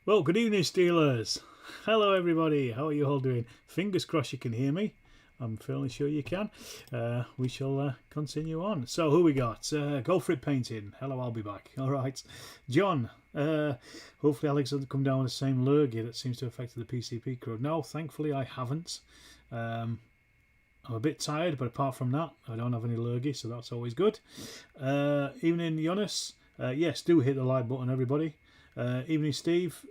Well, good evening, Steelers. Hello, everybody. How are you all doing? Fingers crossed you can hear me. I'm fairly sure you can. We shall continue on. So, who we got? Go for it painting. Hello, I'll be back. All right. John. Hopefully Alex doesn't come down with the same lurgy that seems to have affected the PCP crew. No, thankfully I haven't. I'm a bit tired, but apart from that, I don't have any lurgy, so that's always good. Evening, Jonas. Yes, do hit the like button, everybody. Evening, Steve.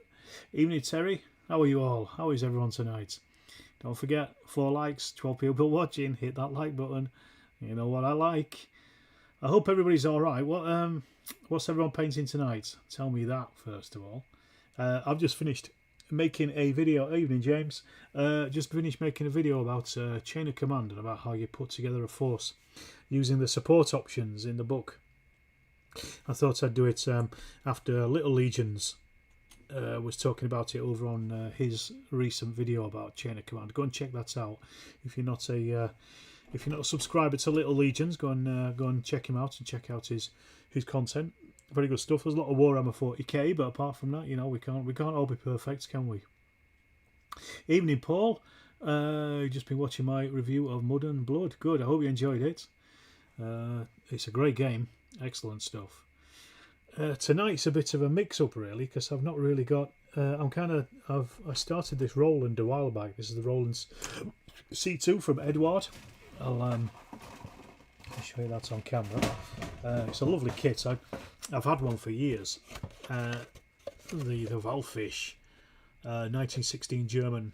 Evening, Terry. How are you all? How is everyone tonight? Don't forget, 4 likes, 12 people watching. Hit that like button. You know what I like. I hope everybody's all right. What's everyone painting tonight? Tell me that first of all. I've just finished making a video. Evening, James. Just finished making a video about chain of command and about how you put together a force using the support options in the book. I thought I'd do it after Little Legions was talking about it over on his recent video about chain of command. Go and check that out. If you're not a subscriber to Little Legions, go and check him out and check out his content. Very good stuff. There's a lot of Warhammer 40k, but apart from that, you know, we can't all be perfect, can we? Evening, Paul. Just been watching my review of Mud and Blood. Good. I hope you enjoyed it. It's a great game. Excellent stuff. Tonight's a bit of a mix-up really, because I've not really got. I started this Roland a while back. This is the Roland C2 from Edward. I'll show you that on camera. It's a lovely kit. I've had one for years. The Walfisch 1916 German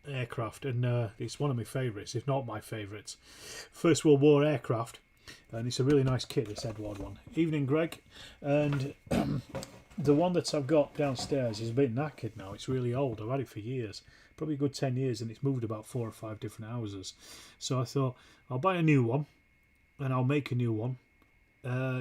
aircraft, and it's one of my favourites, if not my favourite. First World War aircraft. And it's a really nice kit, this Edward one. Evening, Greg. And the one that I've got downstairs is a bit knackered now. It's really old. I've had it for years, probably a good 10 years, and it's moved about 4 or 5 different houses. So I thought I'll buy a new one and I'll make a new one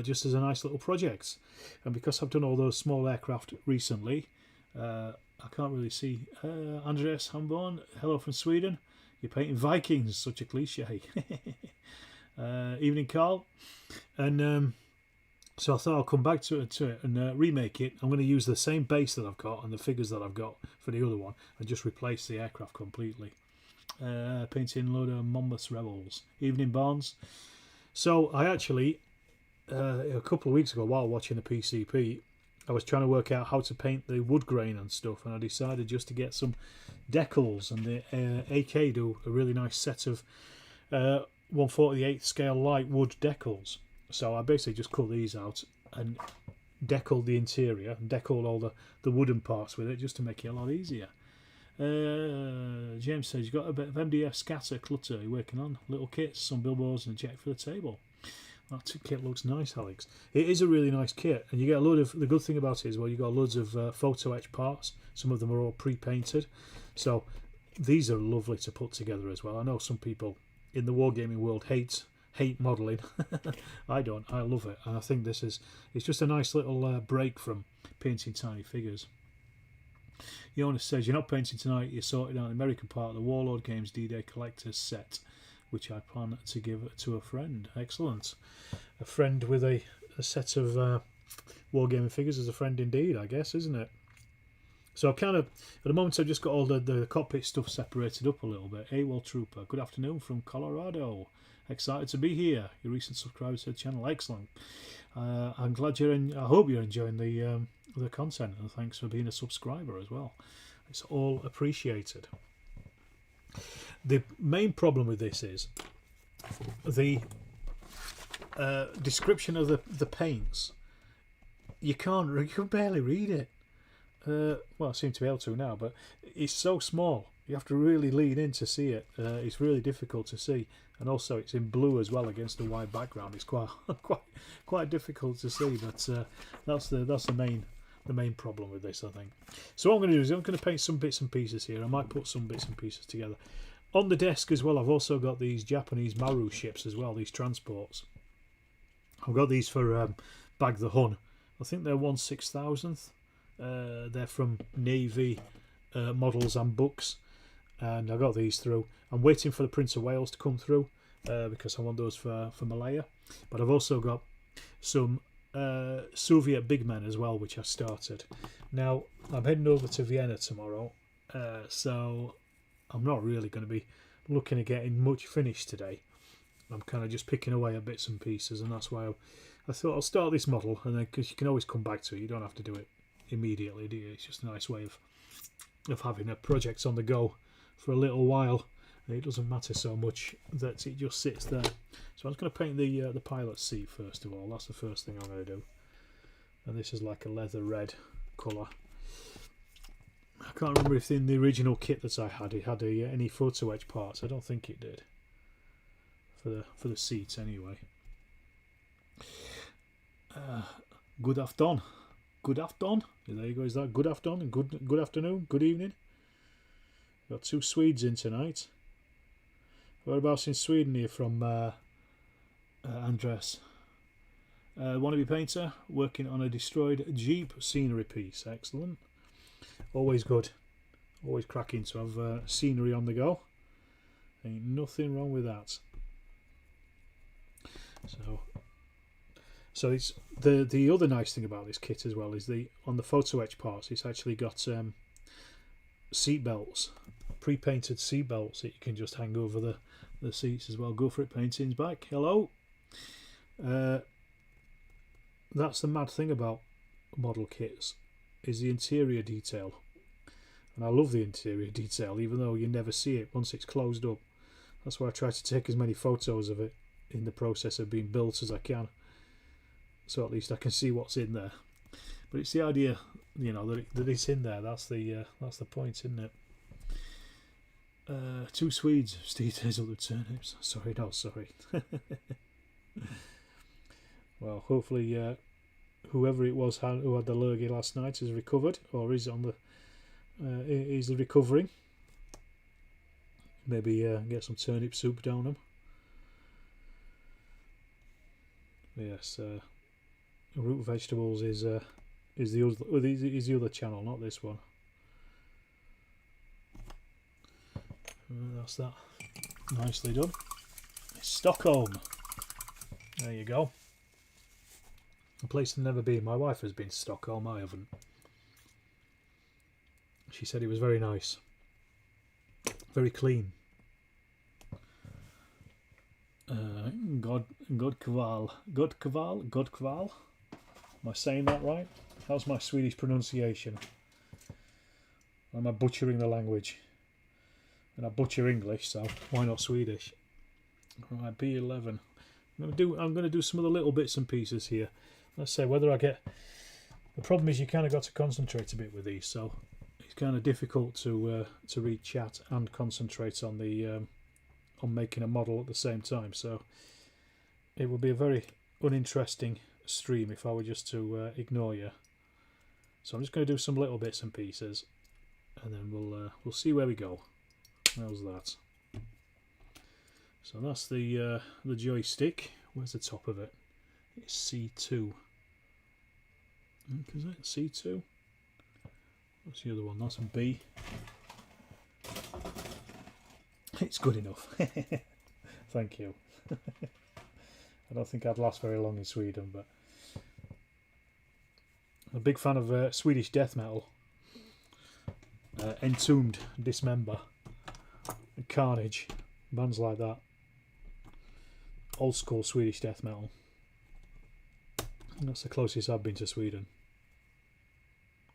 just as a nice little project. And because I've done all those small aircraft recently, I can't really see. Andreas Hamborn, hello from Sweden. You're painting Vikings, such a cliche. Evening, Carl. And so I thought I'll come back to it and remake it. I'm going to use the same base that I've got and the figures that I've got for the other one and just replace the aircraft completely. Painting a load of Monmouth's Rebels. Evening, Barnes. So I actually, a couple of weeks ago while watching the PCP, I was trying to work out how to paint the wood grain and stuff, and I decided just to get some decals, and the AK do a really nice set of 1/48 scale light wood decals. So I basically just cut these out and decaled the interior and decaled all the wooden parts with it just to make it a lot easier. James says you've got a bit of MDF scatter clutter you're working on, little kits, some billboards and a check for the table. That kit looks nice, Alex. It is a really nice kit, and you get a load of. The good thing about it is, well, you got loads of photo etch parts. Some of them are all pre-painted, so these are lovely to put together as well. I know some people in the wargaming world hate modelling. I don't. I love it, and I think it's just a nice little break from painting tiny figures. Jonas says you're not painting tonight. You're sorting out the American part of the Warlord Games D-Day Collector's set, which I plan to give to a friend. Excellent. A friend with a set of wargaming figures is a friend indeed, I guess, isn't it? So I've kind of, at the moment, I've just got all the cockpit stuff separated up a little bit. AWOL Trooper, good afternoon from Colorado. Excited to be here. Your recent subscriber to the channel, excellent. I'm glad I hope you're enjoying the content, and thanks for being a subscriber as well. It's all appreciated. The main problem with this is the description of the paints. You can barely read it. Well, I seem to be able to now, but it's so small. You have to really lean in to see it. It's really difficult to see, and also it's in blue as well against a white background. It's quite difficult to see. But that's the main problem with this, I think. So what I'm going to do is I'm going to paint some bits and pieces here. I might put some bits and pieces together. On the desk as well, I've also got these Japanese Maru ships as well, these transports. I've got these for Bag the Hun. I think they're 1/6000th. They're from Navy models and books, and I got these through. I'm waiting for the Prince of Wales to come through because I want those for Malaya. But I've also got some Soviet big men as well, which I started. Now I'm heading over to Vienna tomorrow, so I'm not really going to be looking at getting much finished today. I'm kind of just picking away at bits and pieces, and that's why I thought I'll start this model, and then because you can always come back to it, you don't have to do it immediately, do you? It's just a nice way of having a project on the go for a little while. It doesn't matter so much that it just sits there. So I'm just going to paint the pilot seat first of all. That's the first thing I'm going to do. And this is like a leather red colour. I can't remember if in the original kit that I had it had any photo etch parts. I don't think it did. For the seats anyway. Good afternoon. Good afternoon. There you go. Is that good afternoon? Good afternoon. Good evening. Got two Swedes in tonight. Whereabouts in Sweden here from Andres? Wannabe painter working on a destroyed Jeep scenery piece. Excellent. Always good. Always cracking to have scenery on the go. Ain't nothing wrong with that. So it's the other nice thing about this kit as well is on the photo etch parts it's actually got seat belts, pre-painted seat belts that you can just hang over the seats as well. Go for it, painting's back. Hello. That's the mad thing about model kits is the interior detail, and I love the interior detail even though you never see it once it's closed up. That's why I try to take as many photos of it in the process of being built as I can, so at least I can see what's in there. But it's the idea, you know, that it's in there. That's the point, isn't it? Two Swedes, Steve Hazel the turnips. Sorry, no, sorry. Well, hopefully whoever it was who had the lurgy last night has recovered, or is on the is recovering. Maybe get some turnip soup down them. Yes, root vegetables is the other channel, not this one. That's that. Nicely done. It's Stockholm. There you go. A place I've never been. My wife has been to Stockholm. I haven't. She said it was very nice. Very clean. Godkval. Am I saying that right? How's my Swedish pronunciation? Am I butchering the language? And I butcher English, so why not Swedish? Right, B11. I'm going to do some of the little bits and pieces here. Let's say whether I get. The problem is you kind of got to concentrate a bit with these, so it's kind of difficult to read chat and concentrate on the on making a model at the same time. So it would be a very uninteresting stream if I were just to ignore you. So I'm just going to do some little bits and pieces, and then we'll see where we go. How's that? So that's the joystick. Where's the top of it? It's C2. Is it C2? What's the other one? That's a B. It's good enough. Thank you. I don't think I'd last very long in Sweden, but I'm a big fan of Swedish death metal. Entombed, Dismember, Carnage, bands like that. Old school Swedish death metal. And that's the closest I've been to Sweden.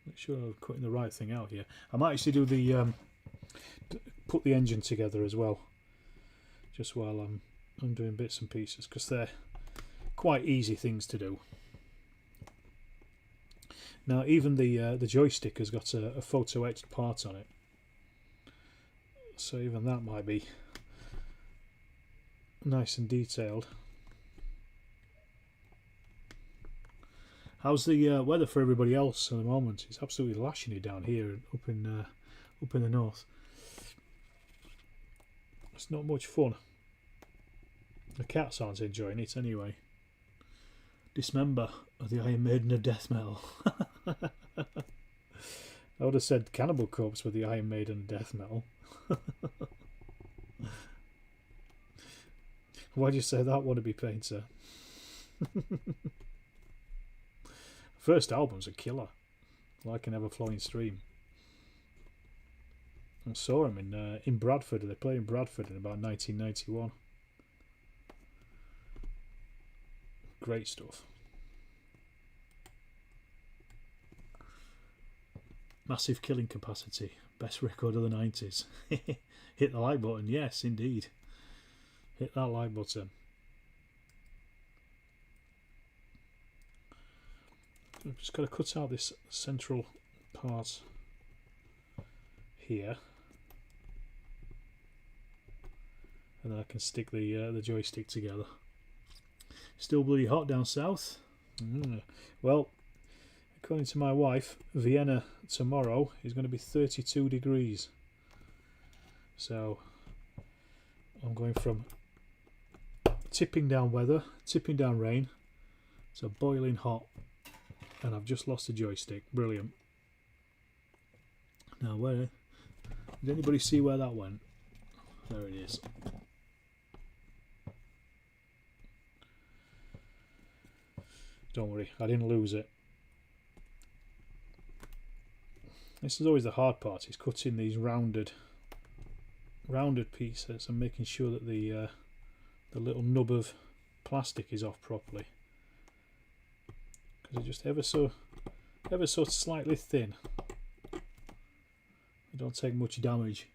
Make sure I'm cutting the right thing out here. I might actually do the put the engine together as well, just while I'm doing bits and pieces, because they're quite easy things to do. Now even the joystick has got a photo etched part on it, so even that might be nice and detailed. How's the weather for everybody else at the moment? It's absolutely lashing it down here up in the north. It's not much fun. The cats aren't enjoying it anyway. Dismember of the Iron Maiden of death metal. I would have said Cannibal Corpse with the Iron Maiden of death metal. Why'd you say that, wannabe painter? First album's a killer, Like an Ever Flowing Stream. I saw him in Bradford. They played in Bradford in about 1991. Great stuff. Massive killing capacity. Best record of the 90s. Hit the like button. Yes, indeed. Hit that like button. I've just got to cut out this central part here, and then I can stick the joystick together. Still bloody hot down south. Well, according to my wife, Vienna tomorrow is going to be 32 degrees. So I'm going from tipping down weather, tipping down rain, to boiling hot, and I've just lost the joystick. Brilliant. Now, where did anybody see where that went? There it is. Don't worry, I didn't lose it. This is always the hard part, is cutting these rounded pieces and making sure that the little nub of plastic is off properly, because it's just ever so slightly thin. They don't take much damage.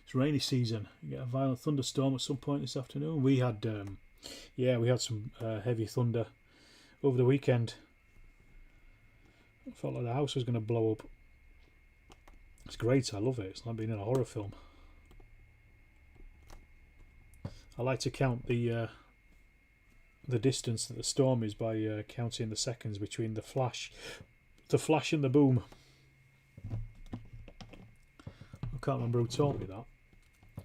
It's rainy season. You get a violent thunderstorm at some point this afternoon. We had some heavy thunder over the weekend. I felt like the house was going to blow up. It's great, I love it. It's like being in a horror film. I like to count the distance that the storm is by counting the seconds between the flash and the boom. I can't remember who taught me that.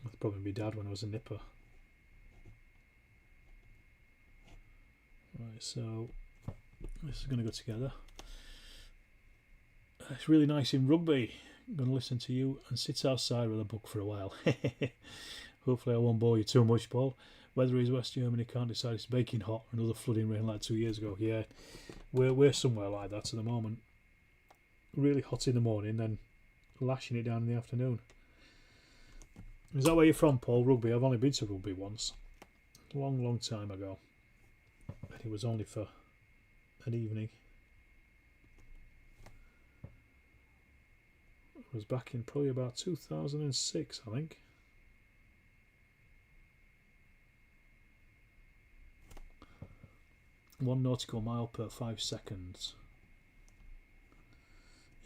It'd probably be Dad when I was a nipper. Right, so this is going to go together. It's really nice in rugby. I'm going to listen to you and sit outside with a book for a while. Hopefully I won't bore you too much, Paul. Weather is West Germany, can't decide it's baking hot. Another flooding rain like 2 years ago. Yeah, we're somewhere like that at the moment. Really hot in the morning, then lashing it down in the afternoon. Is that where you're from, Paul? Rugby? I've only been to rugby once. A long time ago. But it was only for an evening. It was back in probably about 2006, I think. One nautical mile per 5 seconds.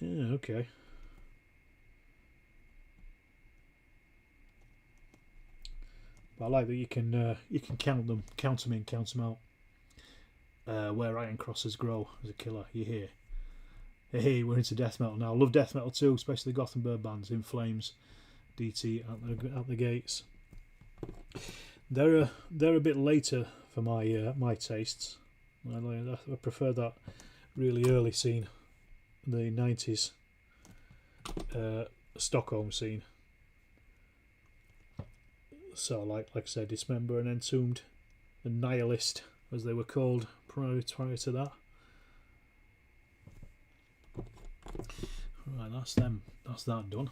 Yeah, okay. But I like that you can count them in, count them out. Where iron crosses grow as a killer, you hear. Hey, we're into death metal now. I love death metal too, especially the Gothenburg bands, In Flames, DT at the gates. They're a bit later for my tastes. I prefer that really early scene, the 90s Stockholm scene. So like I said, Dismember and Entombed and Nihilist, as they were called prior to that. Right, that's them. That's that done.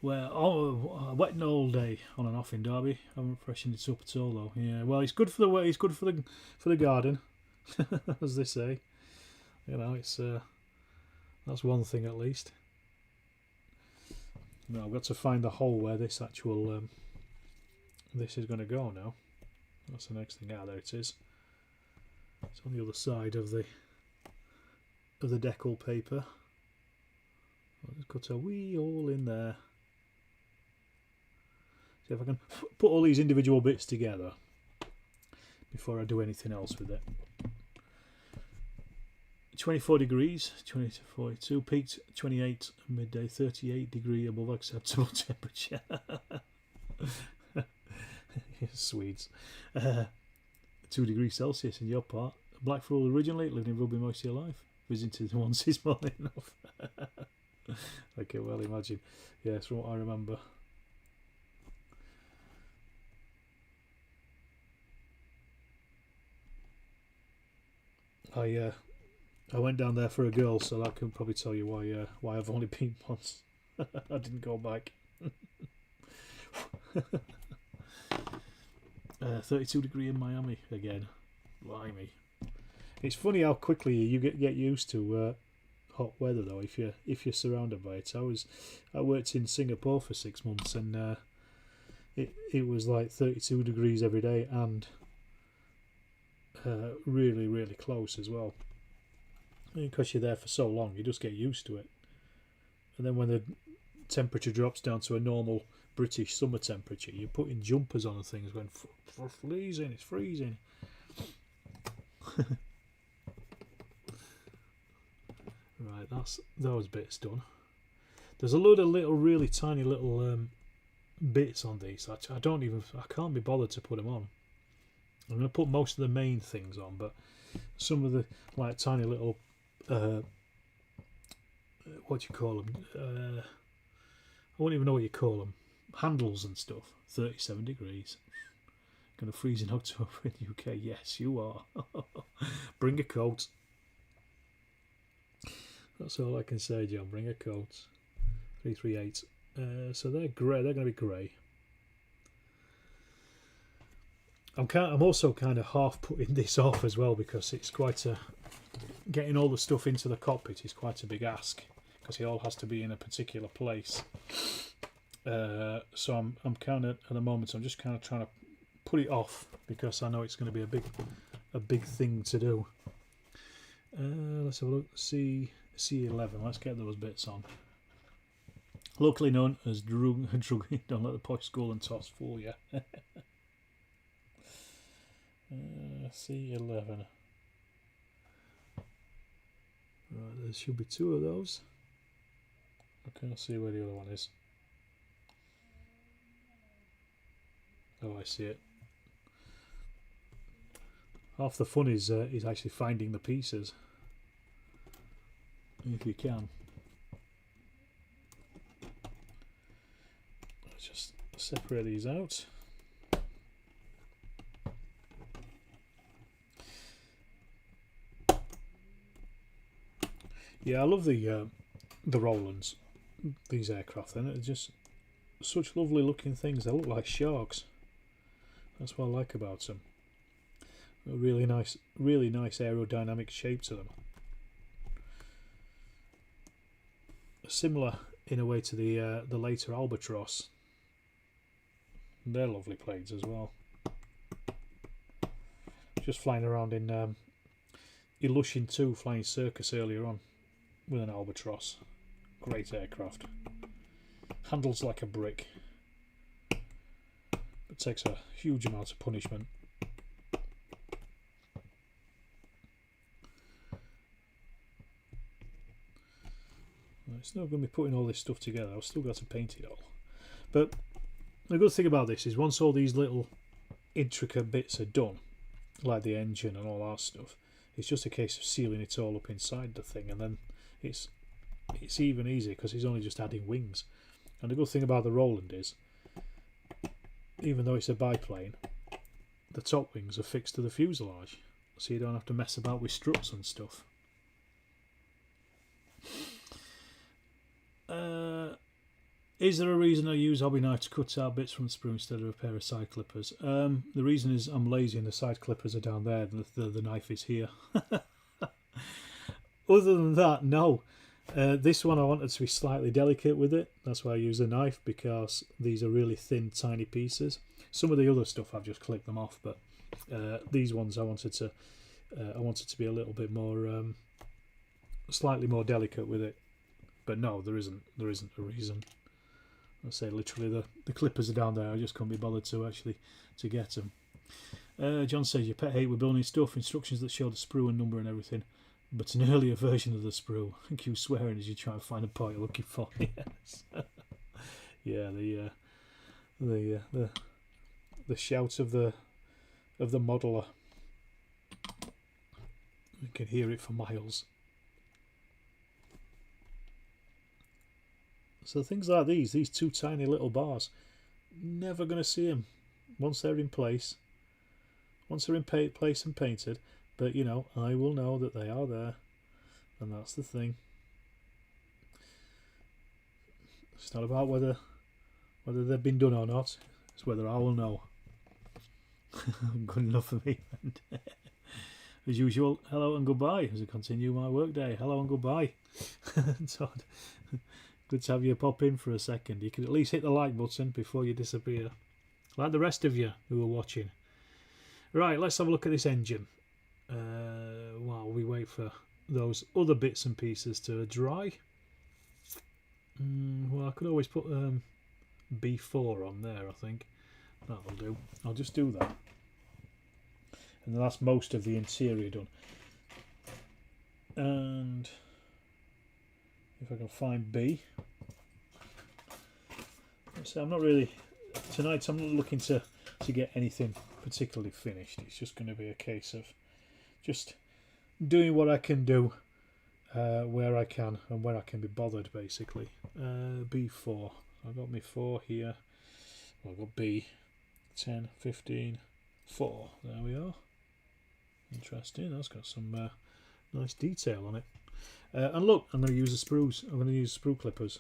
Wet and all day on and off in Derby. I haven't freshened it up at all though. Yeah, well, it's good for the way. It's good for the garden, as they say. You know, it's that's one thing at least. Now I've got to find the hole where this actual this is going to go now. That's the next thing. Ah, there it is. It's on the other side of the decal paper. I'll just cut a wee hole in there. See if I can put all these individual bits together before I do anything else with it. 24 degrees, 20 to 42, peaked 28, midday 38 degree above acceptable temperature. Swedes. 2 degrees Celsius in your part. Blackpool originally, lived in Rugby most of your life. Visited once is more than enough. I can well imagine. Yes, from what I remember. I went down there for a girl, so that can probably tell you why I've only been once. I didn't go back. 32 degree in Miami again. Blimey. It's funny how quickly you get used to hot weather though if you're surrounded by it. I worked in Singapore for 6 months and it was like 32 degrees every day and really close as well. Because you're there for so long, you just get used to it. And then when the temperature drops down to a normal British summer temperature, you're putting jumpers on and things going, freezing, it's freezing. Right, that's those bits done. There's a load of little, really tiny little bits on these. I can't be bothered to put them on. I'm going to put most of the main things on, but some of the like tiny little what do you call them? I won't even know what you call them. Handles and stuff. 37 degrees. Going to freeze in October in the UK. Yes, you are. Bring a coat. That's all I can say, John. Bring a coat. 338. So they're grey. They're going to be grey. I'm also kind of half putting this off as well because it's quite a getting all the stuff into the cockpit is quite a big ask because it all has to be in a particular place. So I'm kind of at the moment I'm just kind of trying to put it off because I know it's going to be a big thing to do. Let's have a look. C11. Let's get those bits on. Locally known as drug. Don't let the posh school and toss fool you. C11. Right, there should be 2 of those. I can't see where the other one is. Oh, I see it. Half the fun is actually finding the pieces, if you can. Let's just separate these out. Yeah, I love the Rolands, these aircraft. Then they're just such lovely looking things. They look like sharks. That's what I like about them. A really nice aerodynamic shape to them. Similar in a way to the later Albatross. They're lovely planes as well. Just flying around in Ilyushin 2 flying circus earlier on with an Albatross. Great aircraft. Handles like a brick. But takes a huge amount of punishment. It's not going to be putting all this stuff together. I've still got to paint it all. But the good thing about this is once all these little intricate bits are done, like the engine and all that stuff, it's just a case of sealing it all up inside the thing, and then it's even easier because it's only just adding wings. And the good thing about the Roland is, even though it's a biplane, the top wings are fixed to the fuselage, so you don't have to mess about with struts and stuff. Is there a reason I use hobby knife to cut out bits from the sprue instead of a pair of side clippers? The reason is I'm lazy and the side clippers are down there, the knife is here. Other than that, no. This one I wanted to be slightly delicate with it. That's why I use a knife, because these are really thin, tiny pieces. Some of the other stuff I've just clipped them off, but these ones I wanted to be a little bit more, slightly more delicate with it. But no, there isn't a reason. I say literally the clippers are down there. I just couldn't be bothered to get them. John says your pet hate with building stuff, instructions that show the sprue and number and everything, but an earlier version of the sprue. I think you swearing as you try and find a part you're looking for. Yes. Yeah, the shout of the modeler. You can hear it for miles. So things like these 2 tiny little bars, never going to see them once they're in place. Once they're in place and painted, But you know, I will know that they are there, and that's the thing. It's not about whether they've been done or not. It's whether I will know. Good enough for me. As usual, hello and goodbye as I continue my workday. Hello and goodbye. Todd, good to have you pop in for a second. You can at least hit the like button before you disappear, like the rest of you who are watching. Right, let's have a look at this engine while we wait for those other bits and pieces to dry. Well, I could always put B4 on there, I think. That'll do. I'll just do that. And that's most of the interior done. And if I can find B. So I'm not really... Tonight I'm not looking to get anything particularly finished. It's just going to be a case of just doing what I can do where I can and where I can be bothered, basically. B4. I've got my 4 here. Well, I've got B. 10, 15, 4. There we are. Interesting. That's got some nice detail on it. And look, I'm going to use the sprues. I'm going to use sprue clippers.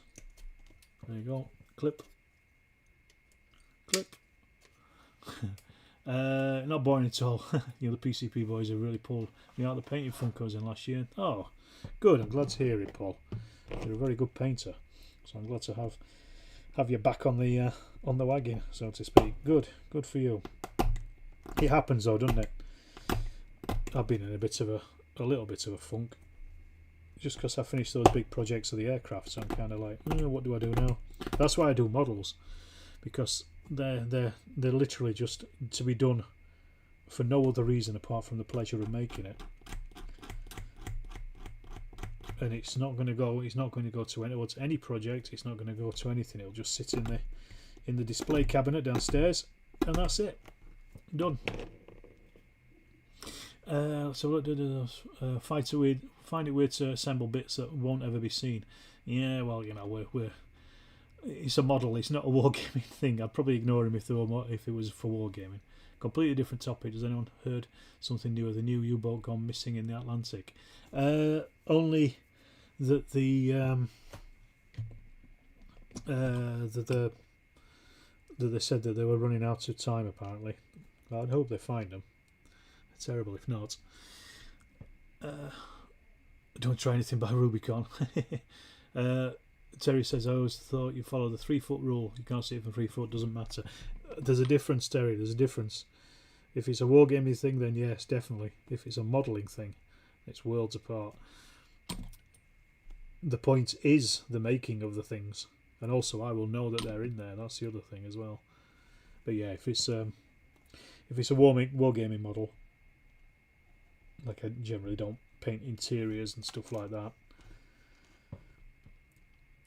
There you go. Clip. Clip. Not boring at all. You know, the PCP boys have really pulled me out of the painting funk I was in last year. Oh, good. I'm glad to hear it, Paul. You're a very good painter, so I'm glad to have you back on the wagon, so to speak. Good for you. It happens though, doesn't it? I've been in a little bit of a funk, just because I finished those big projects of the aircraft. So I'm kind of like, what do I do now? That's why I do models, because they're literally just to be done for no other reason apart from the pleasure of making it. And it's not going to go towards any project. It's not going to go to anything. It'll just sit in the display cabinet downstairs, and that's it. Done. So look, find it weird to assemble bits that won't ever be seen. Yeah, well, you know, it's a model. It's not a wargaming thing. I'd probably ignore him if it was for wargaming. Completely different topic. Has anyone heard something new of the new U-boat gone missing in the Atlantic? Only that that they said that they were running out of time. Apparently, I'd hope they find them. It's terrible if not. Don't try anything by Rubicon. Terry says, I always thought you follow the 3 foot rule. You can't see it from 3 foot, doesn't matter. There's a difference, Terry. There's a difference. If it's a wargaming thing, then yes, definitely. If it's a modelling thing, it's worlds apart. The point is the making of the things, and also I will know that they're in there. That's the other thing as well. But yeah, if it's a wargaming model, like I generally don't paint interiors and stuff like that.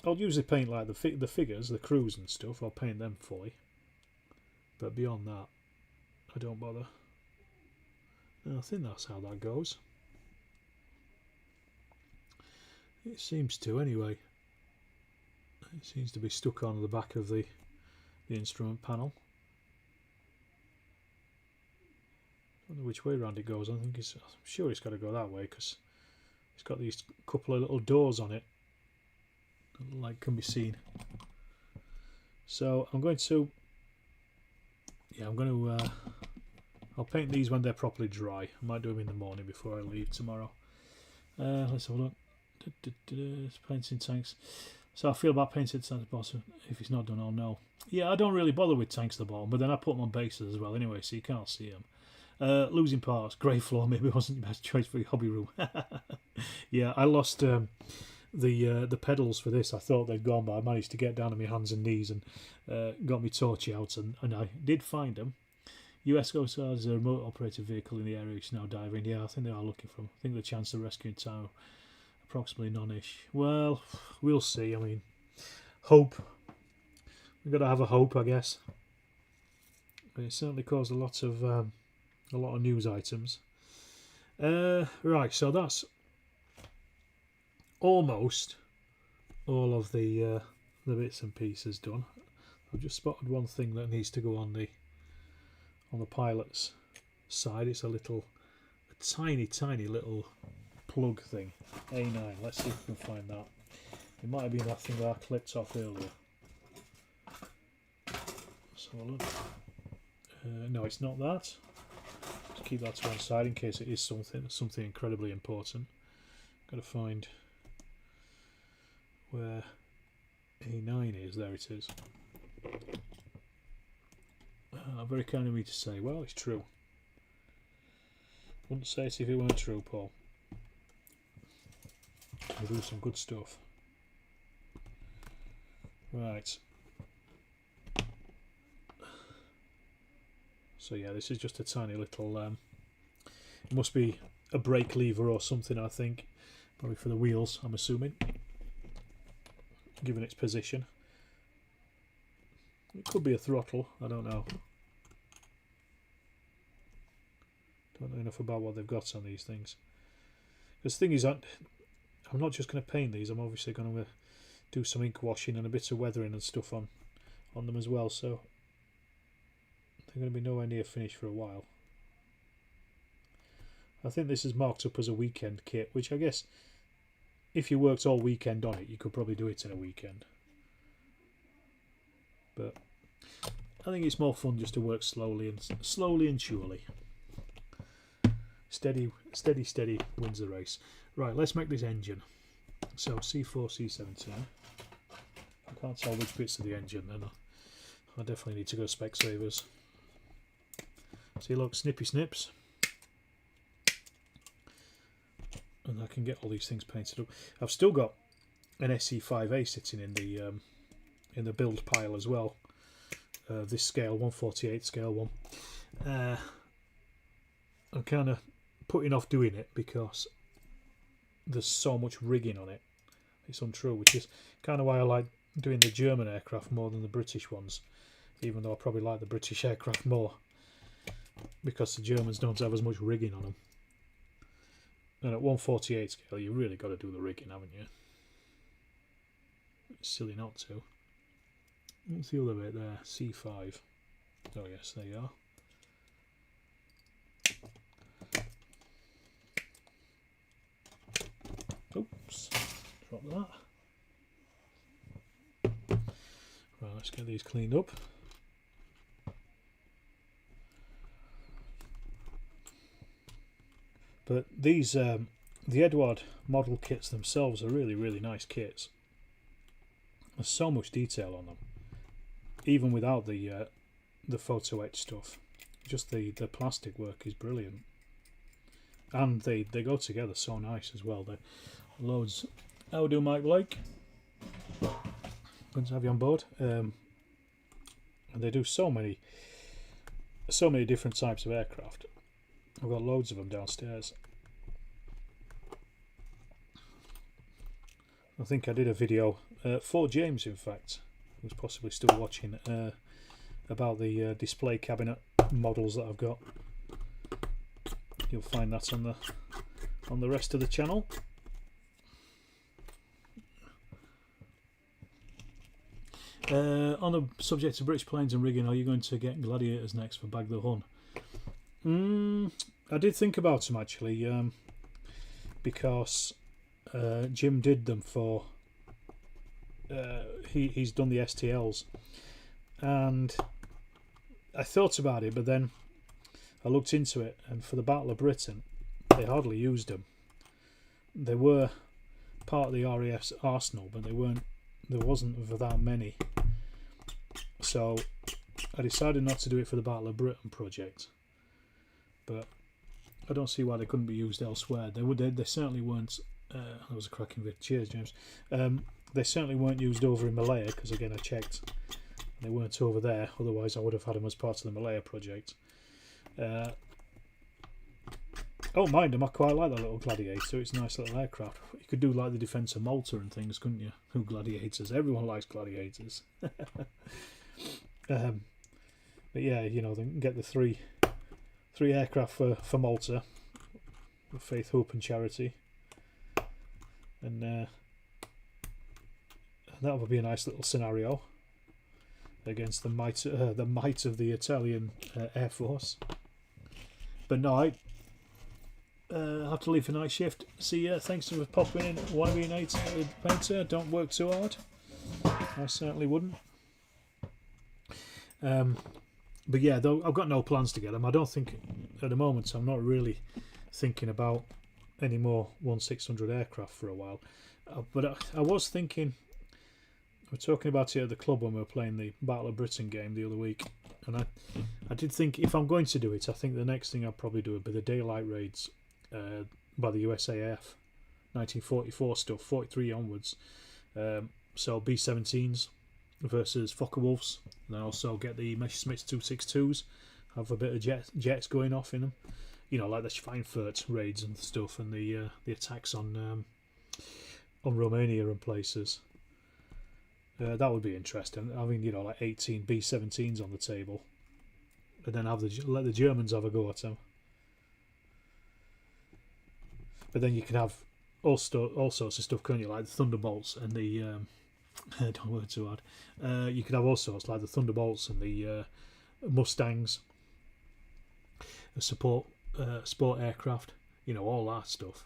I'll usually paint like the figures, the crews and stuff. I'll paint them fully, but beyond that, I don't bother. And I think that's how that goes. It seems to, anyway. It seems to be stuck on the back of the instrument panel. I don't know which way around it goes. I'm sure it's got to go that way, because it's got these couple of little doors on it that like can be seen. So I'm going to I'll paint these when they're properly dry. I might do them in the morning before I leave tomorrow. Let's have a look. It's painting tanks. So I feel about painting tanks at the bottom. If it's not done, I'll know. Yeah, I don't really bother with tanks at the bottom, but then I put them on bases as well anyway, so you can't see them. Losing parts. Grey floor maybe wasn't your best choice for your hobby room. Yeah, I lost the pedals for this. I thought they'd gone, but I managed to get down on my hands and knees and got my torch out, and I did find them. US Coast Guard is a remote operated vehicle in the area which is now diving. Yeah, I think they are looking for them. I think the chance of rescuing town approximately none-ish. Well, we'll see. I mean, hope. We've got to have a hope, I guess. But it certainly caused a lot of news items. Right, so that's almost all of the bits and pieces done. I've just spotted one thing that needs to go on the pilot's side. It's a tiny little plug thing. A9. Let's see if we can find that. It might have been that thing that I clipped off earlier. Let's have a look. No, it's not that. Just keep that to one side in case it is something incredibly important. Got to find where A9 is. There it is. Very kind of me to say. Well, it's true. Wouldn't say it if it weren't true, Paul. We do some good stuff. Right. So yeah, this is just a tiny little. It must be a brake lever or something, I think. Probably for the wheels, I'm assuming. Given its position. It could be a throttle, I don't know. Don't know enough about what they've got on these things. Because the thing is, I'm not just going to paint these, I'm obviously going to do some ink washing and a bit of weathering and stuff on them as well, so they're going to be nowhere near finished for a while. I think this is marked up as a weekend kit, which I guess if you worked all weekend on it, you could probably do it in a weekend. But I think it's more fun just to work slowly and surely. Steady wins the race. Right, let's make this engine. So C4, C17. I can't tell which bits of the engine, then I definitely need to go Specsavers. See, look, snippy snips. And I can get all these things painted up. I've still got an SE5A sitting in the build pile as well. This scale, 1/48 scale one. I'm kind of putting off doing it because there's so much rigging on it. It's untrue, which is kind of why I like doing the German aircraft more than the British ones, even though I probably like the British aircraft more because the Germans don't have as much rigging on them. And at 1/48 scale, you really got to do the rigging, haven't you? It's silly not to. What's the other bit there? C5. Oh yes, there you are. Oops, drop that. Right, let's get these cleaned up. But these, the Edward model kits themselves are really nice kits. There's so much detail on them, even without the photo etch stuff. Just the plastic work is brilliant, and they go together so nice as well. They're loads. How do Mike Blake? Good to have you on board. And they do so many different types of aircraft. I've got loads of them downstairs. I think I did a video, for James in fact, who's possibly still watching, about the display cabinet models that I've got. You'll find that on the rest of the channel. On the subject of British planes and rigging, are you going to get Gladiators next for Bag the Hun? I did think about them actually, because Jim did them for. He's done the STLs, and I thought about it, but then I looked into it, and for the Battle of Britain, they hardly used them. They were part of the RAF's arsenal, but they weren't. There wasn't that many, so I decided not to do it for the Battle of Britain project. But I don't see why they couldn't be used elsewhere. They certainly weren't. That was a cracking bit. Cheers, James. They certainly weren't used over in Malaya, because again I checked, they weren't over there. Otherwise, I would have had them as part of the Malaya project. Oh, mind them, I quite like that little Gladiator. It's a nice little aircraft. You could do like the Defence of Malta and things, couldn't you? Who Gladiators? Everyone likes Gladiators. But yeah, you know, they can get the three aircraft for Malta, for Faith, Hope and Charity, and that would be a nice little scenario against the might of the Italian Air Force. But no, I have to leave for night shift. See ya. Thanks for popping in. Wannabe Nate Painter. Don't work too hard. I certainly wouldn't. But yeah, though I've got no plans to get them. I don't think at the moment I'm not really thinking about any more 1/600 aircraft for a while. But I was thinking, we were talking about it at the club when we were playing the Battle of Britain game the other week, and I did think if I'm going to do it, I think the next thing I'll probably do would be the daylight raids by the USAF, 1944 stuff, 43 onwards. So B-17s versus Focke-Wulfs, and then also get the Messerschmitt 262s, have a bit of jets going off in them, you know, like the Schweinfurt raids and stuff, and the attacks on Romania and places. That would be interesting. I mean, you know, like 18 B-17s on the table, and then let the Germans have a go at them. But then you can have all sorts of stuff, can't you? Like the Thunderbolts and the don't work too hard. You could have all sorts like the Thunderbolts and the Mustangs, the sport aircraft. You know, all that stuff.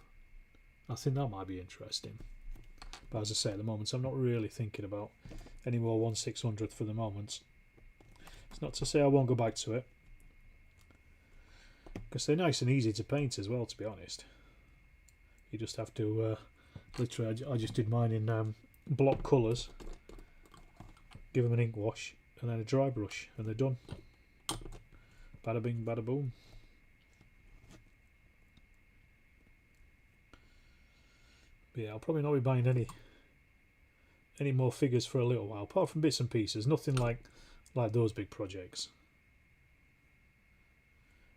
I think that might be interesting. But as I say, at the moment, I'm not really thinking about any more 1/600 for the moment. It's not to say I won't go back to it, because they're nice and easy to paint as well, to be honest. You just have to literally, I just did mine in block colours, give them an ink wash and then a dry brush, and they're done. Bada bing, bada boom. But yeah, I'll probably not be buying any more figures for a little while, apart from bits and pieces. Nothing like those big projects,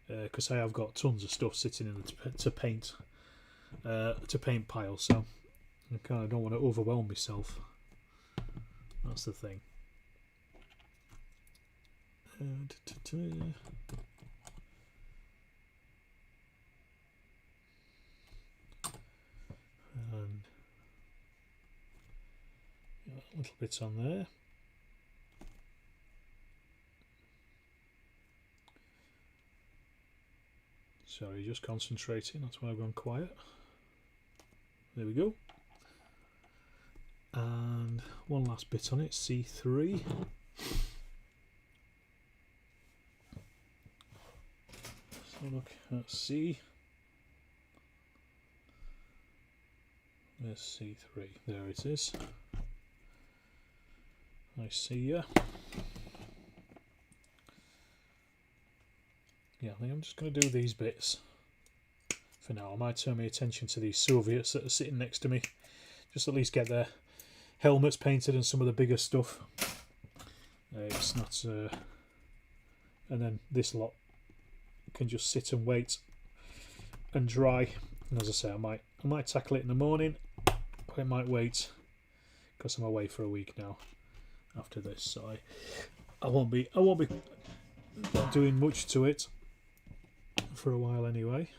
because I have got tons of stuff sitting in the to paint pile, so I kind of don't want to overwhelm myself. That's the thing. And little bits on there. Sorry, just concentrating. That's why I've gone quiet. There we go. And one last bit on it, C3. So look at C. There's C3. There it is. I see ya. Yeah, I think I'm just going to do these bits for now. I might turn my attention to these Soviets that are sitting next to me, just at least get their helmets painted and some of the bigger stuff. It's not, and then this lot can just sit and wait and dry. And as I say, I might tackle it in the morning, or it might wait because I'm away for a week now after this, so I won't be doing much to it for a while anyway.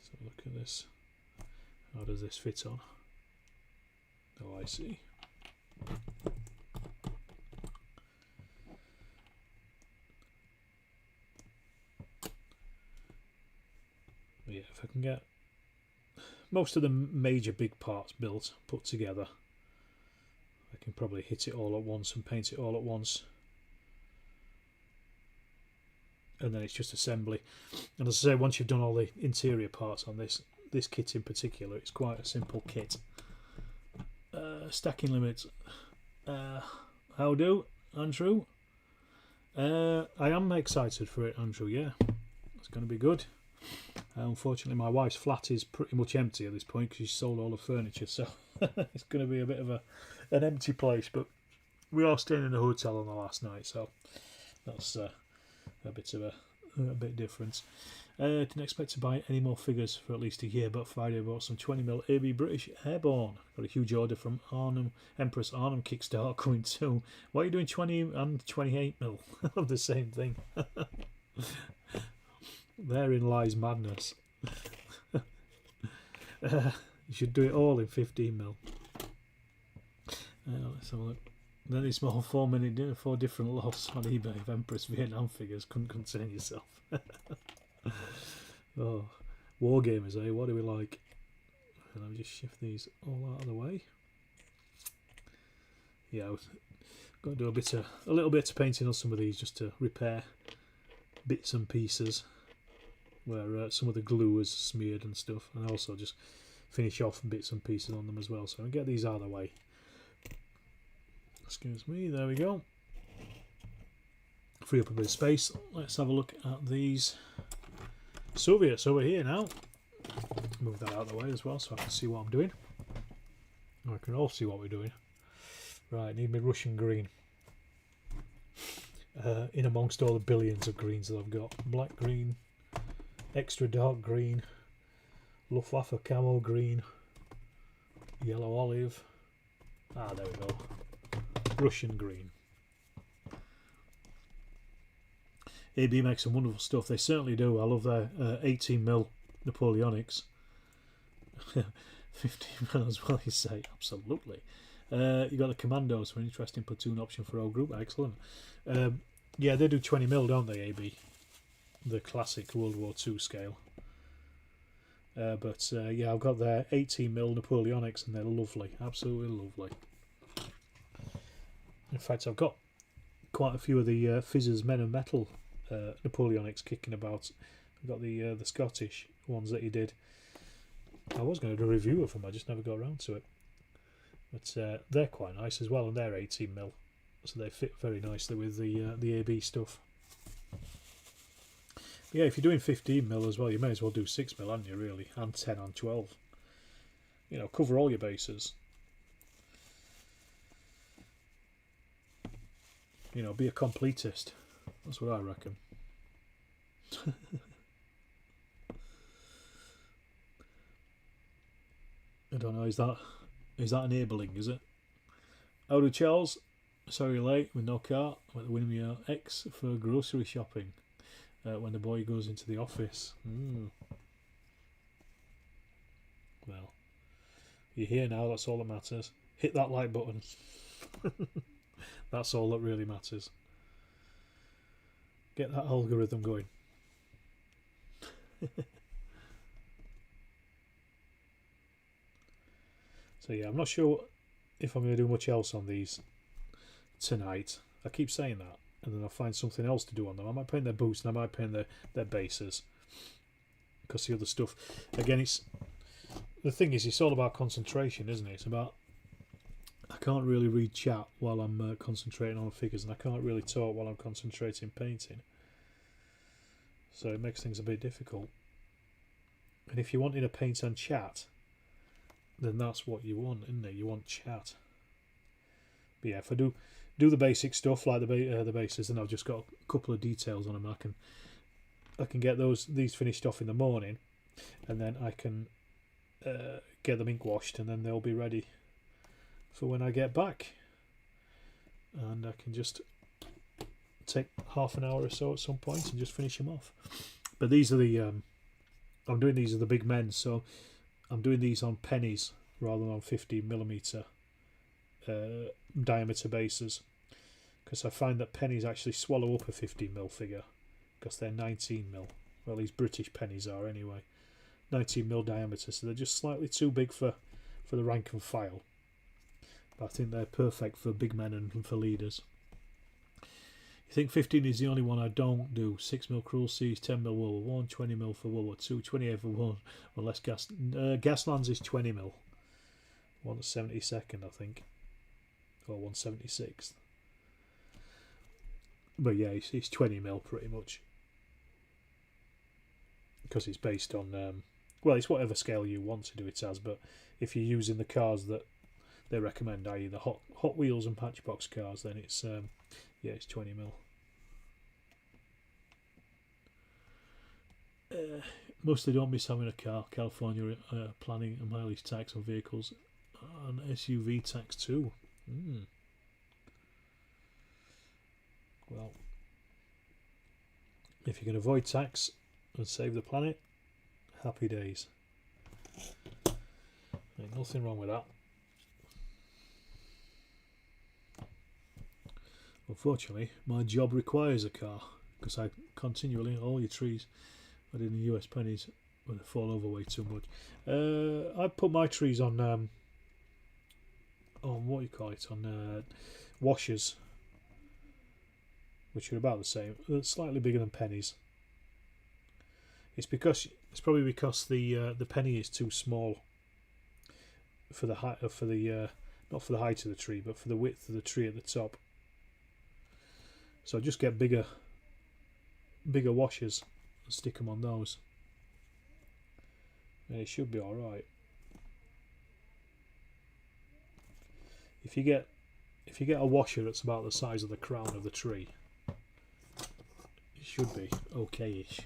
So look at this. How does this fit on? Oh, I see. Yeah, if I can get most of the major big parts built, put together, I can probably hit it all at once and paint it all at once. And then it's just assembly. And as I say, once you've done all the interior parts on this kit in particular, it's quite a simple kit. Stacking limits. How do, Andrew? I am excited for it, Andrew. Yeah, it's going to be good. Unfortunately, my wife's flat is pretty much empty at this point because she's sold all the furniture, so it's going to be a bit of an empty place. But we are staying in a hotel on the last night, so that's a bit different. Didn't expect to buy any more figures for at least a year, but Friday I bought some 20mm AB British Airborne. Got a huge order from Arnhem, Empress Arnhem Kickstarter coming too. Why are you doing 20 and 28mm of the same thing? Therein lies madness. You should do it all in 15mm. Let's have a look. Then it's more 4-minute dinner, 4 different lots on eBay of Empress Vietnam figures. Couldn't contain yourself. Oh, Wargamers, eh? What do we like? Let me just shift these all out of the way. Yeah, I've got to do a little bit of painting on some of these just to repair bits and pieces where some of the glue is smeared and stuff, and also just finish off bits and pieces on them as well. So I'll get these out of the way. Excuse me, there we go. Free up a bit of space. Let's have a look at these Soviets over here now. Move that out of the way as well so I can see what I'm doing. I can all see what we're doing. Right, need my Russian green. In amongst all the billions of greens that I've got. Black green, extra dark green, Luftwaffe camo green, yellow olive. Ah, there we go. Russian green. AB makes some wonderful stuff. They certainly do. I love their 18mm Napoleonics. 15mm as well, you say. Absolutely. You got the Commandos for an interesting platoon option for our group. Excellent. Yeah, they do 20mm, don't they, AB? The classic World War II scale. But yeah, I've got their 18mm Napoleonics and they're lovely. Absolutely lovely. In fact, I've got quite a few of the Fizzers Men of Metal Napoleonics kicking about. I've got the Scottish ones that he did. I was going to do a review of them, I just never got around to it. But they're quite nice as well, and they're 18mm, so they fit very nicely with the AB stuff. But yeah, if you're doing 15mm as well, you may as well do 6mm, haven't you, really, and 10 and 12. You know, cover all your bases. You know, be a completist. That's what I reckon. I don't know, is that enabling, is it? Howdy Charles, sorry late with no car. I'm at the Windermere X for grocery shopping when the boy goes into the office. Well, you're here now, that's all that matters. Hit that like button. That's all that really matters. Get that algorithm going. So yeah, I'm not sure if I'm going to do much else on these tonight. I keep saying that, and then I'll find something else to do on them. I might paint their boots and I might paint their bases. Because the other stuff, again, the thing is, it's all about concentration, isn't it? It's about, I can't really read chat while I'm concentrating on figures, and I can't really talk while I'm concentrating painting. So it makes things a bit difficult. And if you're wanting to paint and chat, then that's what you want, isn't it? You want chat. But yeah, if I do the basic stuff like the bases, then I've just got a couple of details on them. I can get these finished off in the morning, and then I can get them ink washed, and then they'll be ready for when I get back. And I can just take half an hour or so at some point and just finish them off. But these are the I'm doing these are the big men, so I'm doing these on pennies rather than on 15mm diameter bases, because I find that pennies actually swallow up a 15mm figure because they're 19mm. Well, these British pennies are anyway, 19mm diameter, so they're just slightly too big for the rank and file. But I think they're perfect for big men and for leaders. You think 15 is the only one I don't do? 6mm Cruel Seas, 10mm World War 1, 20mm for World War 2, 28 for one less gas. Gaslands is 20mm. 172nd, I think, or 176th. But yeah, it's 20mm pretty much, because it's based on well, it's whatever scale you want to do it as. But if you're using the cars that they recommend, i.e. the Hot Wheels and Patchbox cars, then it's yeah, it's 20mm. Mostly don't miss having a car. California planning a mileage tax on vehicles and SUV tax too. Well, if you can avoid tax and save the planet, happy days. Ain't nothing wrong with that. Unfortunately, my job requires a car, because I continually, all your trees I did in the US pennies, when they fall over way too much. I put my trees on what you call it, on washers, which are about the same, slightly bigger than pennies. It's probably because the penny is too small for the height, not for the height of the tree, but for the width of the tree at the top. So I just get bigger washers and stick them on those, and it should be all right. If you get a washer that's about the size of the crown of the tree, it should be okay-ish.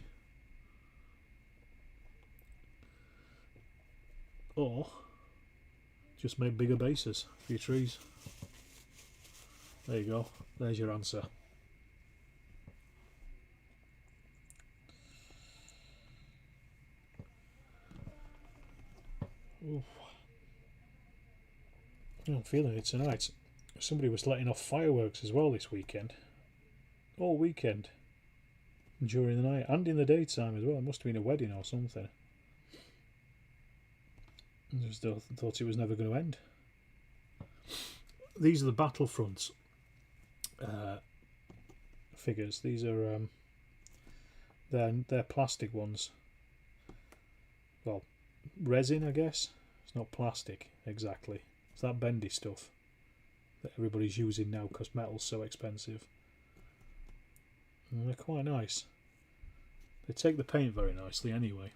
Or just make bigger bases for your trees. There you go. There's your answer. Oof. I'm feeling it tonight. Somebody was letting off fireworks as well this weekend. All weekend. During the night and in the daytime as well. It must have been a wedding or something. I just thought it was never going to end. These are the Battlefront figures. These are they're plastic ones. Well, resin, I guess. It's not plastic exactly. It's that bendy stuff that everybody's using now because metal's so expensive. And they're quite nice. They take the paint very nicely anyway.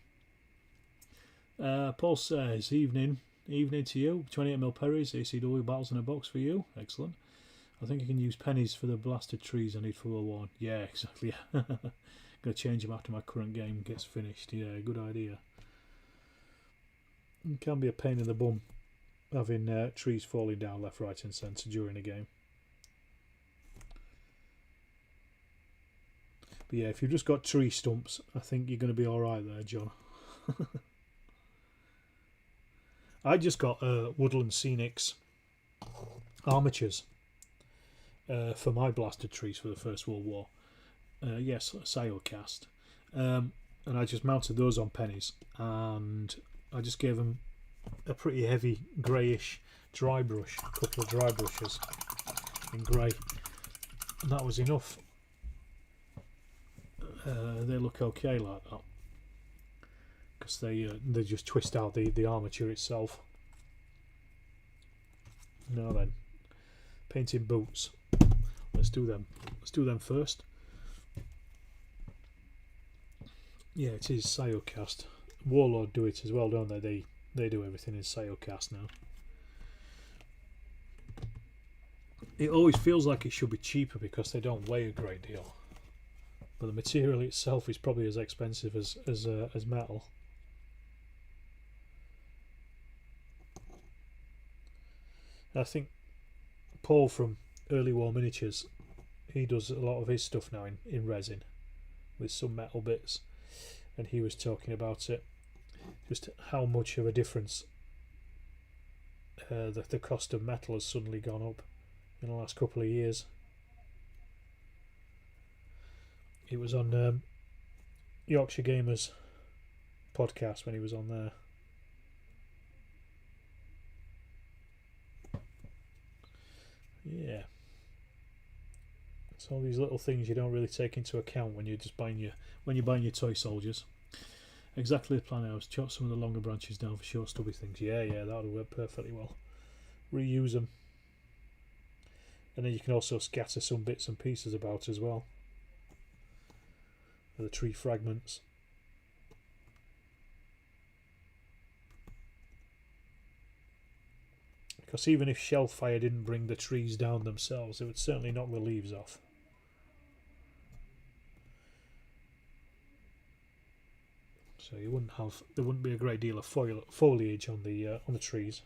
Paul says, evening to you. 28mm Perry's ACW battles in a box for you. Excellent. I think you can use pennies for the blasted trees I need for World War. Yeah, exactly. Gonna change them after my current game gets finished. Yeah, good idea. It can be a pain in the bum having trees falling down left, right and centre during a game. But yeah, if you've just got tree stumps, I think you're going to be alright there, John. I just got Woodland Scenics armatures for my blasted trees for the First World War. Yes, Siocast. And I just mounted those on pennies, and I just gave them a pretty heavy greyish dry brush, a couple of dry brushes in grey, and that was enough. They look okay like that because they just twist out the armature itself. Now then, painting boots. Let's do them. Let's do them first. Yeah, it is Siocast. Warlord do it as well, don't they? They do everything in Siocast now. It always feels like it should be cheaper because they don't weigh a great deal, but the material itself is probably as expensive as metal. I think Paul from Early War Miniatures, he does a lot of his stuff now in resin with some metal bits, and he was talking about it, just how much of a difference the cost of metal has suddenly gone up in the last couple of years. It was on Yorkshire Gamers podcast when he was on there. Yeah, it's all these little things you don't really take into account when you're just buying your toy soldiers. Exactly the plan. I was chop some of the longer branches down for short stubby things. Yeah, that would work perfectly well. Reuse them, and then you can also scatter some bits and pieces about as well. The tree fragments. Because even if shell fire didn't bring the trees down themselves, it would certainly knock the leaves off. So there wouldn't be a great deal of foliage on the trees,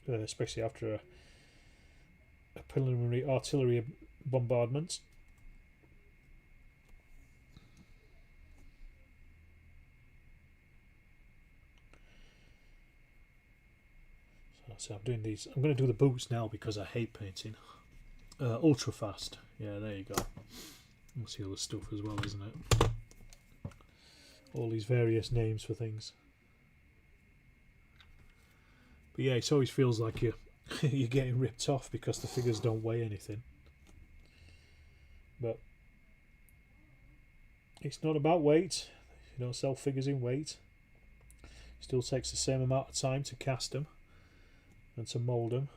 especially after a preliminary artillery bombardment. So I'm doing these. I'm going to do the boots now because I hate painting. Ultra fast. Yeah, there you go. That's the other stuff as well, isn't it? all these various names for things. But yeah, it always feels like you're getting ripped off because the figures don't weigh anything. But it's not about weight. You don't sell figures in weight. It still takes the same amount of time to cast them and to mould them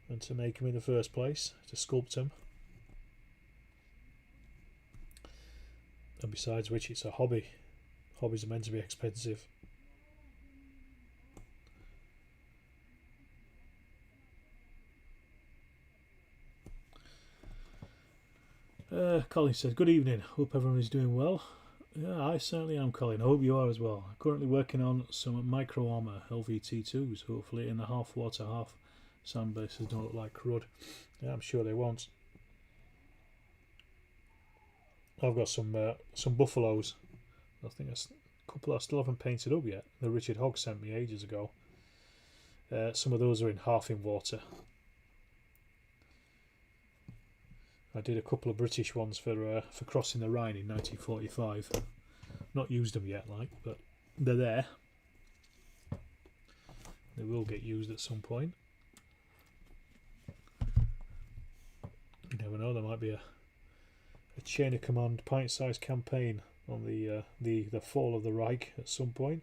and to make them in the first place, to sculpt them. And besides which, it's a hobby. Hobbies are meant to be expensive. Colin said, good evening, hope everyone is doing well. Yeah, I certainly am, Colin. I hope you are as well. I'm currently working on some micro armour LVT2s, hopefully in the half water, half sand bases don't look like crud. Yeah, I'm sure they won't. I've got some buffaloes. I think a couple I still haven't painted up yet. The Richard Hogg sent me ages ago. Some of those are in half in water. I did a couple of British ones for crossing the Rhine in 1945. Not used them yet, but they're there. They will get used at some point. You never know. There might be a chain of command pint-sized campaign on the fall of the Reich at some point.